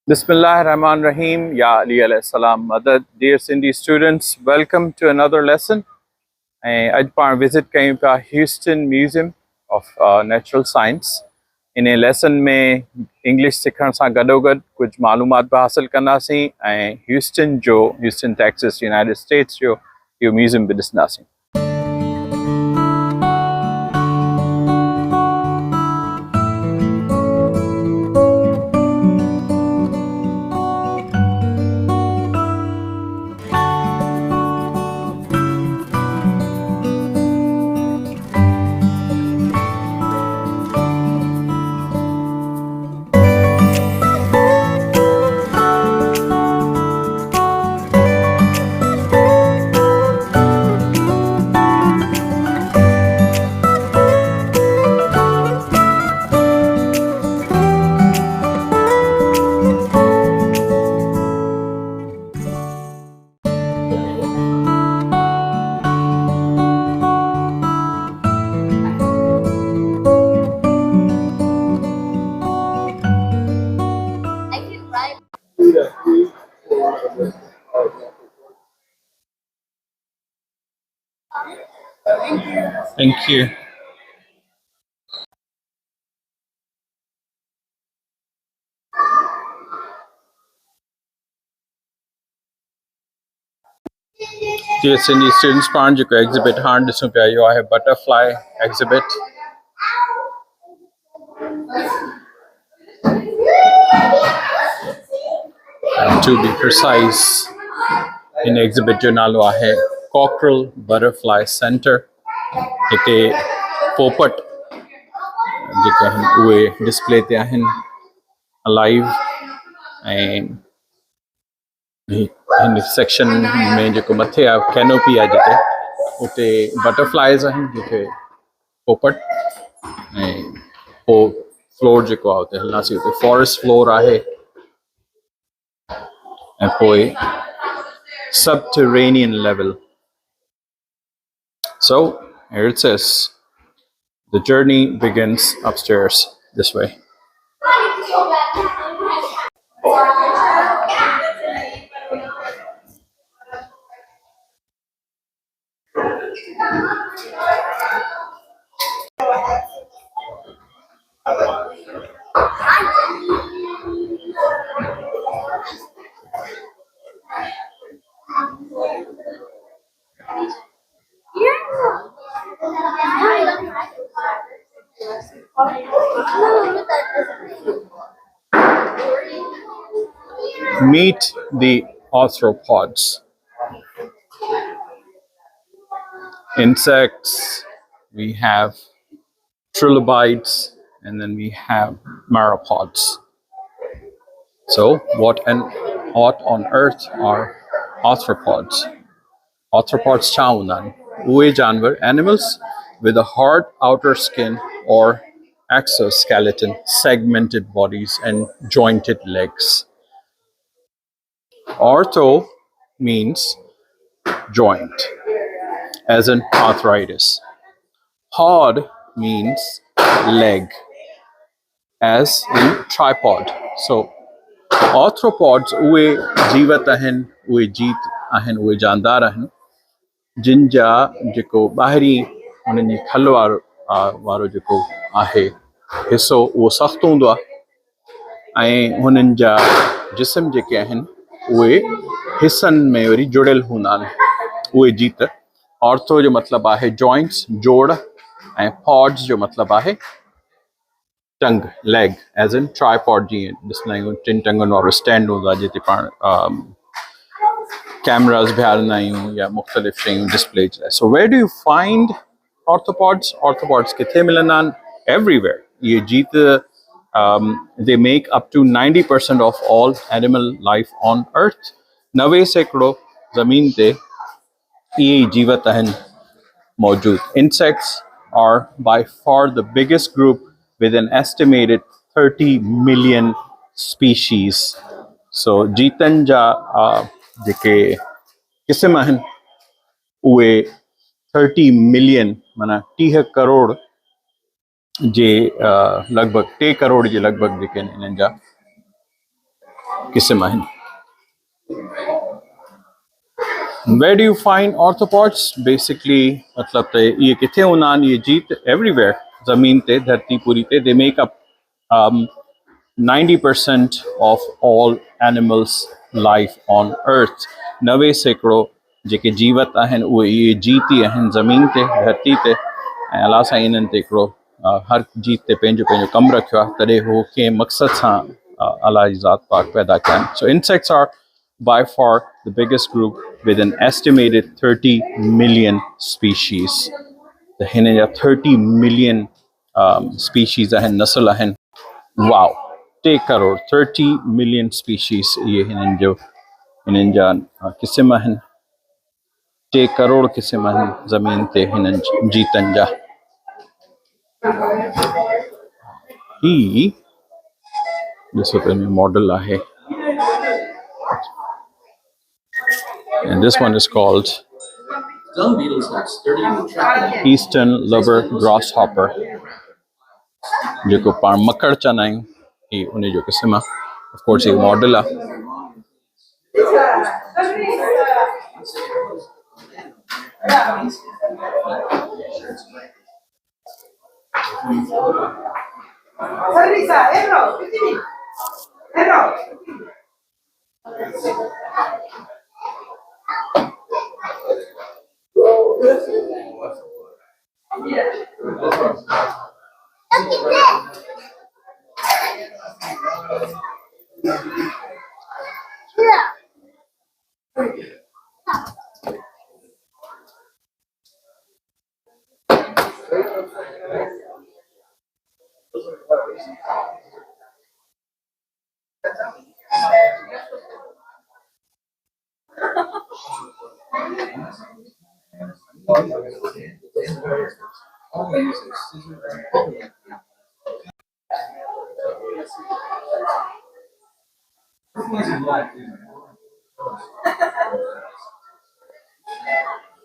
Bismillah Rahman Rahim, Ya Ali alayhi salam Madad. Dear Sindhi students, welcome to another lesson. Aj पाण visit कयूं पिया Houston Museum of Natural Science. In lesson में English सिखण सां गॾोगॾु कुझु मालूमात बि हासिल कंदासीं ऐं ह्यूस्टन टेक्सास यूनाइटेड स्टेट्स जो इहो म्यूज़ियम बि ॾिसंदासीं. Thank you. Dear Sindhi students, पाण जेको exhibit हाणे ॾिसूं पिया इहो आहे butterfly exhibit. To be precise, in exhibit जो नालो आहे Cockerel Butterfly Center. हिते पोपट जेके आहिनि उहे डिस्प्ले ते आहिनि अलाइव ऐं हिन सेक्शन में जेको मथे आहे कैनोपी आहे जिते उते बटरफ्लाइज़ आहिनि जेके पोपट ऐं पोइ फ्लोर जेको आहे उते हलंदासीं उते फॉरेस्ट फ्लोर आहे ऐं पोइ subterranean level. So here it says the journey begins upstairs this way. Meet the arthropods. Insects, we have trilobites, and then we have sauropods. So what on earth are arthropods? Arthropods cha hundan? Uhe janwar, animals with a hard outer skin or exoskeleton, segmented bodies and jointed legs. Ortho means joint, as in arthritis. Pod means leg, as in tripod. So arthropods उहे जीवत आहिनि, उहे जीत आहिनि, उहे जानदार आहिनि जिन जा जेको ॿाहिरी उन्हनि जी खल वारो जेको आहे हिसो उहो सख़्तु हूंदो आहे ऐं हुननि जा जिस्म जेके आहिनि उहे हिसनि में वरी जुड़ियल हूंदा आहिनि उहे जीत. ऑर्थो जो मतिलबु आहे जॉइंट्स, जोड़ ऐं पॉड्स जो मतिलबु आहे टंग, लेग, एज इन ट्राईपॉड. जीअं ॾिसंदा आहियूं टिनि टंगुनि वारो स्टैंड हूंदो आहे जिते पाण कैमरास बीहारींदा आहियूं या मुख़्तलिफ़ शयूं डिस्प्ले जे लाइ. So where do you find arthropods? Arthropods किथे मिलंदा आहिनि? एवरीवेयर. ये जीत they make up to 90% of all animal life on earth. 90% ज़मीन ते इहे जीवत आहिनि मौजूद. Insects are by far the biggest group with an estimated 30 million species. So Jitan जा जेके क़िस्म आहिनि उहे 30 मिलियन माना 30 करोड़ जे लगभग 3 करोड़ जे लगभग जेके इन्हनि जा क़िस्म आहिनि. Where do you find arthropods? Basically, मतलब ते ये किथे हूंदा आहिनि ये जीत everywhere. ज़मीन ते धरती पूरी ते. They make up 90% of all animals life on earth. 90% जेके जीवत आहिनि उहे इहे जीती आहिनि ज़मीन ते धरती ते. ऐं अलाह सां इन्हनि ते हिकिड़ो हर जीत ते पंहिंजो पंहिंजो कमु रखियो आहे. तॾहिं हू कंहिं मक़सद सां अलाह जी ज़ात पाक पैदा कया आहिनि. So insects are by far the biggest group with an estimated 30 million species. The हिन जा 30 million species आहिनि नस्ल आहिनि. Wow, 3 करोड़ 30 million species ये हिननि जा क़िस्म आहिनि. 3 करोड़ क़िस्म आहिनि ज़मीन ते हिननि जीतनि जा. ही ॾिसो त मॉडल आहे. And this one is called Eastern Lover Grasshopper. जेको पाण मकड़ चवंदा आहियूं ही उन जो क़िस्म आहे. Of course एक मॉडल आहे.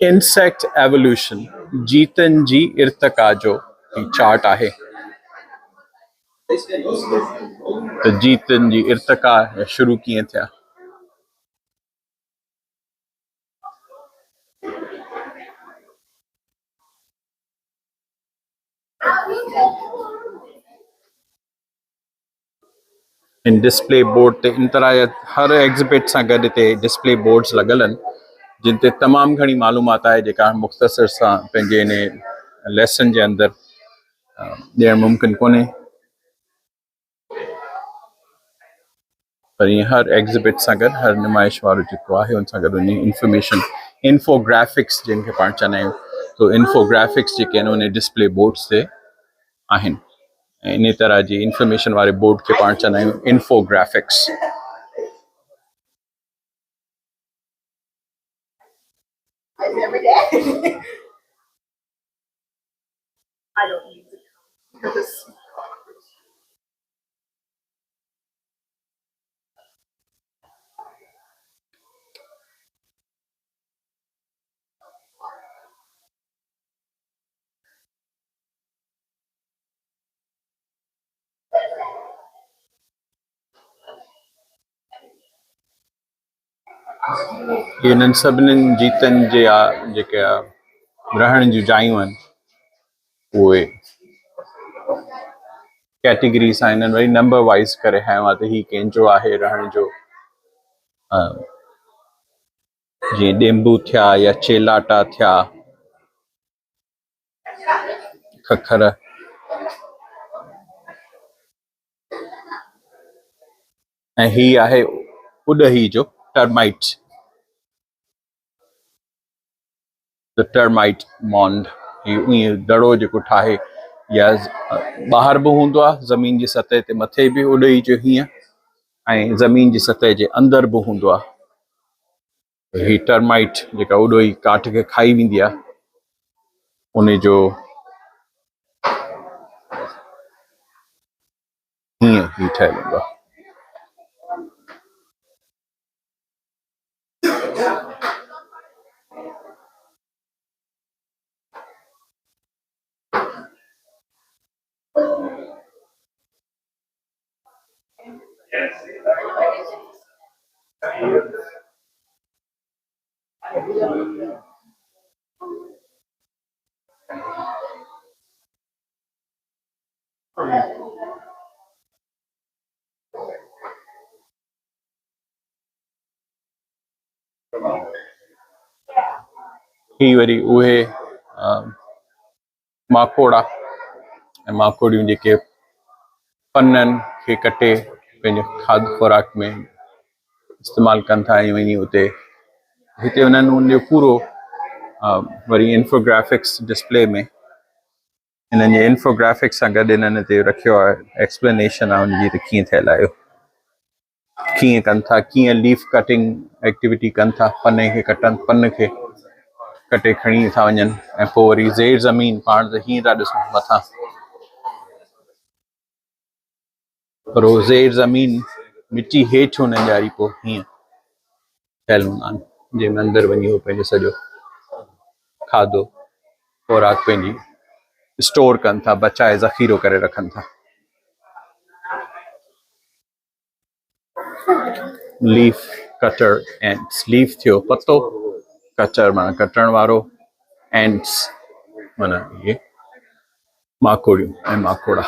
Insect evolution. जीतन जी इर्तका जो चार्ट आहे. त जीतन जी इर्तका शुरू कीअं थिया. इन डिस्प्ले बोर्ड ते इन तरह हर एग्ज़िबिट सां गॾु हिते डिस्प्ले बोर्ड्स लॻल आहिनि जिन ते तमामु घणी मालूमात आहे जेका मुख़्तसर सां पंहिंजे इन लेसन जे अंदरि ॾियणु मुमकिन कोन्हे. पर ईअं हर एग्ज़िबिट सां गॾु हर नुमाइश वारो जेको आहे उन सां गॾु उन इंफॉर्मेशन इंफोग्राफिक्स जिन खे पाण चवंदा आहियूं. तो इंफोग्राफिक्स जेके आहिनि उन डिस्प्ले बोर्ड्स ते आहिनि. ऐं इन तरह जी इंफॉर्मेशन वारे बोर्ड खे पाण चवंदा आहियूं इंफोग्राफिक्स. इन्हनि सभिनीनि जीतनि जे जेके रहण जूं जायूं आहिनि उहे कैटेगरीज़ सां हिननि वरी नंबर वाइज़ करे हयो आहे त हीउ कंहिंजो आहे रहण जो. जीअं ॾेंबू थिया या चेलाटा थिया खखर. ऐं हीउ आहे उॾही जो टर्माइट. The termite मॉन्ड. हीउ ईअं दड़ो जेको ठाहे या ॿाहिरि बि हूंदो आहे ज़मीन जी सतह ते मथे बि उॾही जो हीअं ऐं ज़मीन जी सतह जे अंदरि बि हूंदो आहे. हीउ टर्माइट जेका उॾही काठ खे खाई वेंदी आहे उन जो हीअं हीउ ठहियलु हूंदो आहे. ही वरी उहे माकोड़ा ऐं माकोड़ियूं जेके पननि खे कटे पंहिंजे खाद्य खुराक में इस्तेमालु कनि था ऐं वञी उते हिते उन्हनि उनजो पूरो वरी इंफोग्राफिक्स डिस्प्ले में हिननि जे इंफोग्राफिक्स सां गॾु हिननि हिते रखियो आहे एक्सप्लेनेशन आहे हुनजी त कीअं थियल आहे कीअं कनि था कीअं लीफ कटिंग एक्टिविटी कनि था पने खे कटनि पन खे कटे खणी था वञनि ऐं पोइ वरी ज़ेर ज़मीन पाण त हीअं था ॾिसूं मथां पर उहो ज़ेर ज़मीन मिटी हेठि हुननि जा वरी पोइ हीअं ठहियल हूंदा आहिनि जंहिंमें अंदरि वञी उहो पंहिंजो सॼो खाधो खुराक पंहिंजी स्टोर कनि था बचाए ज़ख़ीरो करे रखनि था लीफ कटर एंड्स लीफ थियो पत्तो कचर माना कटण वारो एंड्स माना इहे माकोड़ियूं ऐं माकोड़ा